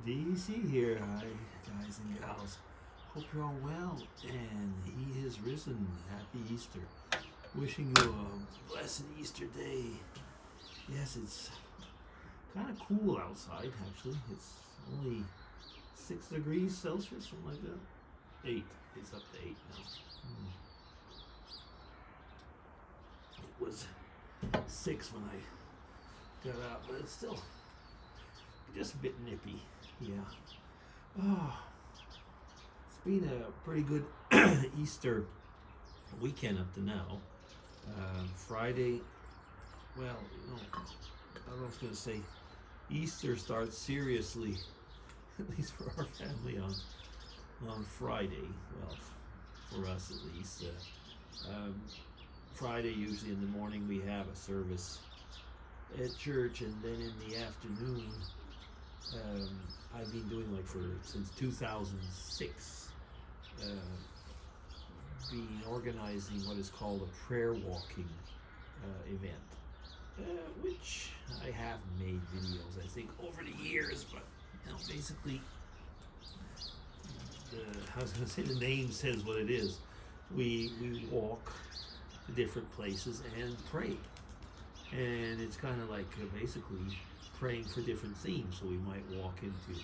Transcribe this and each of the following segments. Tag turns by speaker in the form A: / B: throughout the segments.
A: DC here. Hi, guys and gals. Hope you're all well and He is risen. Happy Easter. Wishing you a blessed Easter day. Yes, it's kind of cool outside actually. It's only 6 degrees Celsius, something like that. 8. It's up to 8 now. It was 6 when I got out, but it's still just a bit nippy. Yeah. Oh, it's been a pretty good Easter weekend up to now. Friday, well, I was going to say Easter starts seriously, at least for our family, on Friday. Well, for us at least. Friday, usually in the morning, we have a service at church, and then in the afternoon, I've been doing since 2006, been organizing what is called a prayer walking event, which I have made videos, I think, over the years, but basically, I was going to say the name says what it is. We walk to different places and pray. And it's kind of like basically praying for different themes. So we might walk into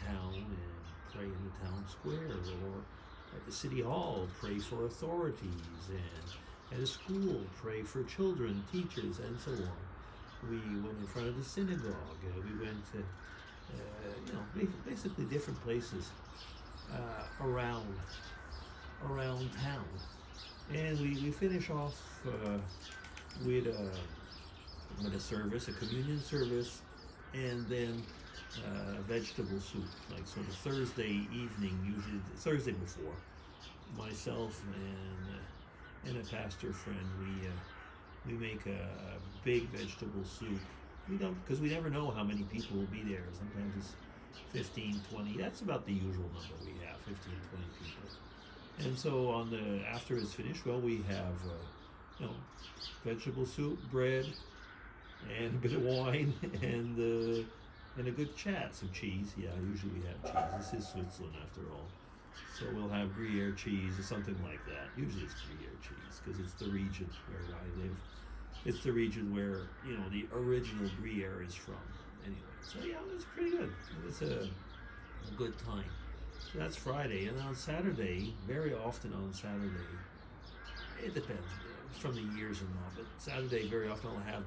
A: town and pray in the town square, or at the city hall pray for authorities, and at a school pray for children, teachers, and so on. We went in front of the synagogue. We went to basically different places around town, and we finish off with a service, a communion service, and then vegetable soup. Like so, the Thursday evening, usually Thursday before, myself and a pastor friend, we make a big vegetable soup. We don't, because we never know how many people will be there. Sometimes it's 15, 20. That's about the usual number we have, 15, 20 people. And so after it's finished, well, we have vegetable soup, bread, and a bit of wine, and a good chat, some cheese. Yeah, usually we have cheese. This is Switzerland after all. So we'll have Gruyere cheese or something like that. Usually it's Gruyere cheese because it's the region where I live. It's the region where, the original Gruyere is from. Anyway, so yeah, it was pretty good. It was a good time. So that's Friday. And on Saturday, very often on Saturday, it depends from the years and all, but Saturday very often I'll have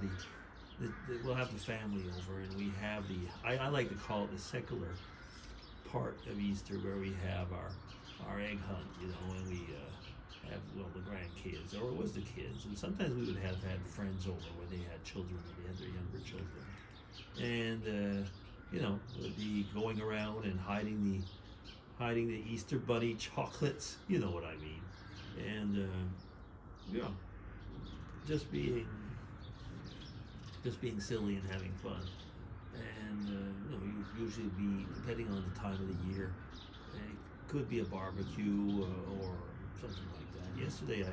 A: we'll have the family over, and we have I like to call it the secular part of Easter, where we have our egg hunt, and we have the grandkids, or it was the kids, and sometimes we would have had friends over where they had children, or they had their younger children, and would be going around and hiding the Easter bunny chocolates, you know what I mean, and just being silly and having fun. And usually be, depending on the time of the year, it could be a barbecue or something like that. Yesterday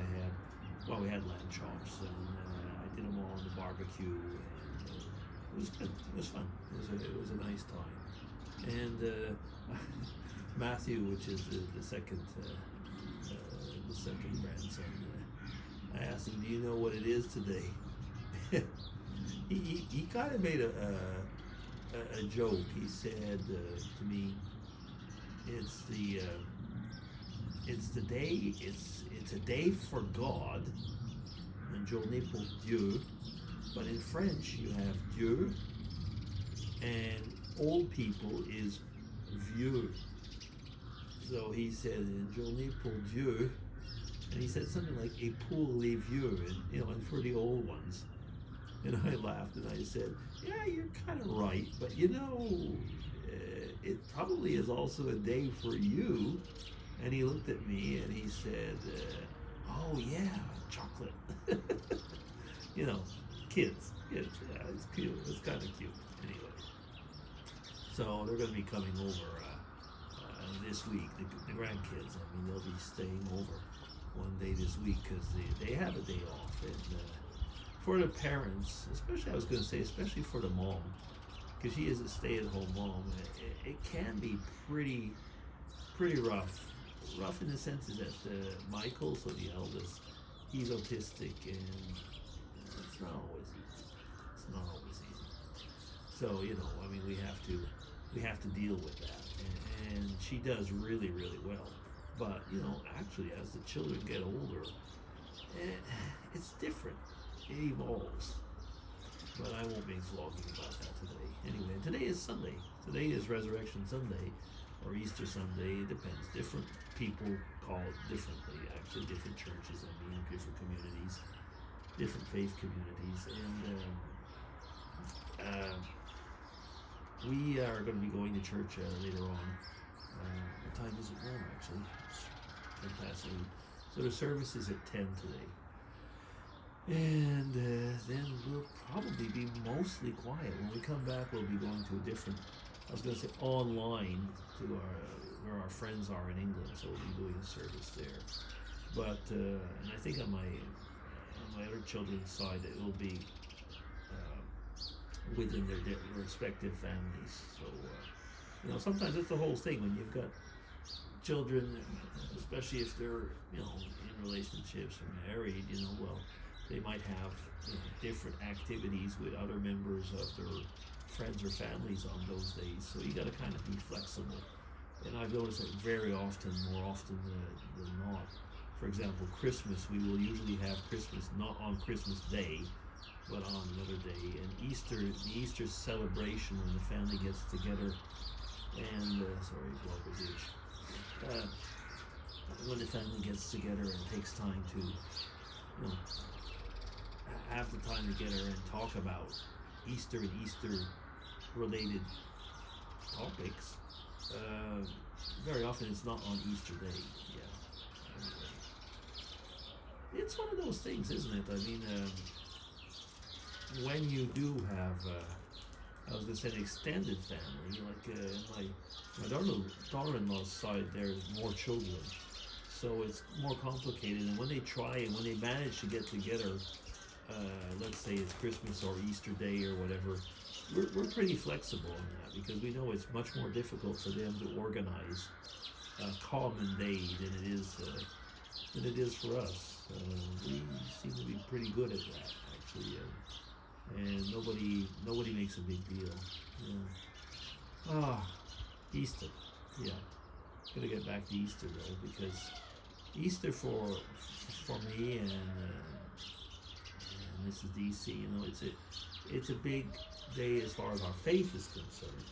A: we had lamb chops, and I did them all on the barbecue, and it was good. It was fun. It was a nice time. And Matthew, which is the second grandson, I asked him, "Do you know what it is today?" he kind of made a joke. He said to me, "It's a day for God, and journée pour Dieu, but in French you have Dieu, and old people is vieux." So he said, "Une journée pour Dieu," and he said something like "et pour les vieux," and for the old ones. And I laughed and I said, "Yeah, you're kind of right, but it probably is also a day for you." And he looked at me and he said, "Oh yeah, chocolate." Kids. Yeah, it's cute. It's kind of cute. Anyway, so they're going to be coming over this week. The grandkids. I mean, they'll be staying over one day this week because they have a day off, and for the parents, especially for the mom, because she is a stay-at-home mom. It can be pretty rough. Rough in the sense is that Michael, so the eldest, he's autistic, and it's not always easy. It's not always easy. So I mean, we have to deal with that, and she does really well. But actually, as the children get older, it's different. It evolves. But I won't be vlogging about that today. Anyway, today is Sunday. Today is Resurrection Sunday, or Easter Sunday. It depends. Different people call it differently. Actually, different churches. I mean, different communities, different faith communities, and we are going to be going to church later on. What time is it now? Actually, it's 8:10. So the service is at 10 today. And then we'll probably be mostly quiet. When we come back, we'll be going to a different, I was going to say online, to where our friends are in England, so we'll be doing a service there. But, and I think on my other children's side, it will be within their respective families. So, sometimes it's the whole thing when you've got children, especially if they're, in relationships or married, well, they might have different activities with other members of their friends or families on those days. So you got to kind of be flexible. And I've noticed that very often, more often than not. For example, Christmas, we will usually have Christmas not on Christmas Day, but on another day. And Easter, the Easter celebration when the family gets together, and when the family gets together and takes time to, have the time together and talk about Easter and Easter-related topics. Very often it's not on Easter Day. Yeah. Anyway. It's one of those things, isn't it? I mean, when you do have, I was going to say, an extended family, like my daughter-in-law's side, there's more children. So it's more complicated. And when they manage to get together, let's say it's Christmas or Easter Day or whatever, we're pretty flexible on that, because we know it's much more difficult for them to organize a common day than it is for us. We seem to be pretty good at that, actually, and nobody makes a big deal. Yeah. Easter, yeah. Gotta get back to Easter though, because Easter for me and Mrs. DC, it's a big day as far as our faith is concerned,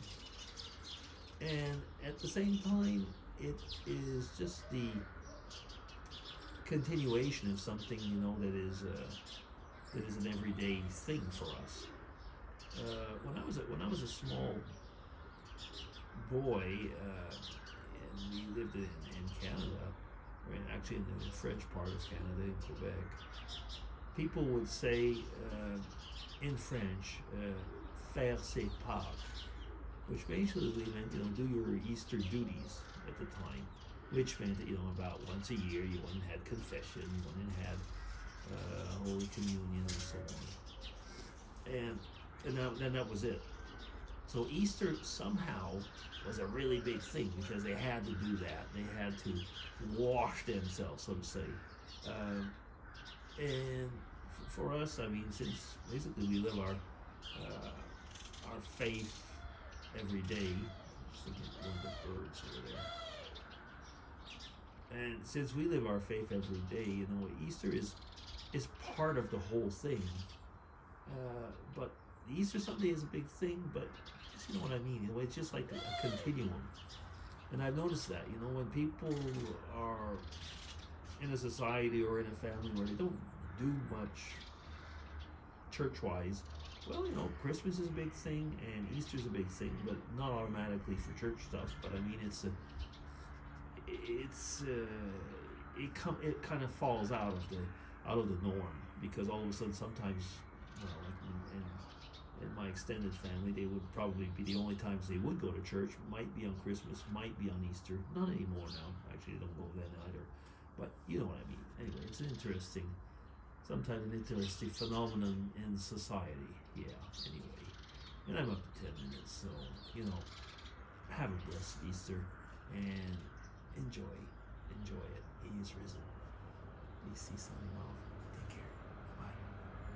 A: and at the same time, it is just the continuation of something that is an everyday thing for us. When I was a small boy, and we lived in Canada, actually in the French part of Canada, in Quebec, people would say in French, faire ses Pâques, which basically meant, do your Easter duties at the time, which meant that, about once a year you went and had confession, you went and had Holy Communion, and so on. And that was it. So Easter somehow was a really big thing, because they had to do that. They had to wash themselves, so to say. And for us, I mean, since basically we live our faith every day, just looking at one of the birds over there. And since we live our faith every day, Easter is part of the whole thing. But Easter Sunday is a big thing, but you know what I mean. It's just like a continuum. And I've noticed that, when people are in a society or in a family where they don't do much church-wise, well, Christmas is a big thing and Easter's a big thing, but not automatically for church stuff. But I mean, it kind of falls out of the norm, because all of a sudden sometimes, like in my extended family, they would probably be the only times they would go to church might be on Christmas, might be on Easter. Not anymore now. Actually, they don't go then either. But you know what I mean. Anyway, it's sometimes an interesting phenomenon in society. Yeah, anyway. And I'm up to 10 minutes, so, have a blessed Easter and enjoy it. He is risen. BC signing off.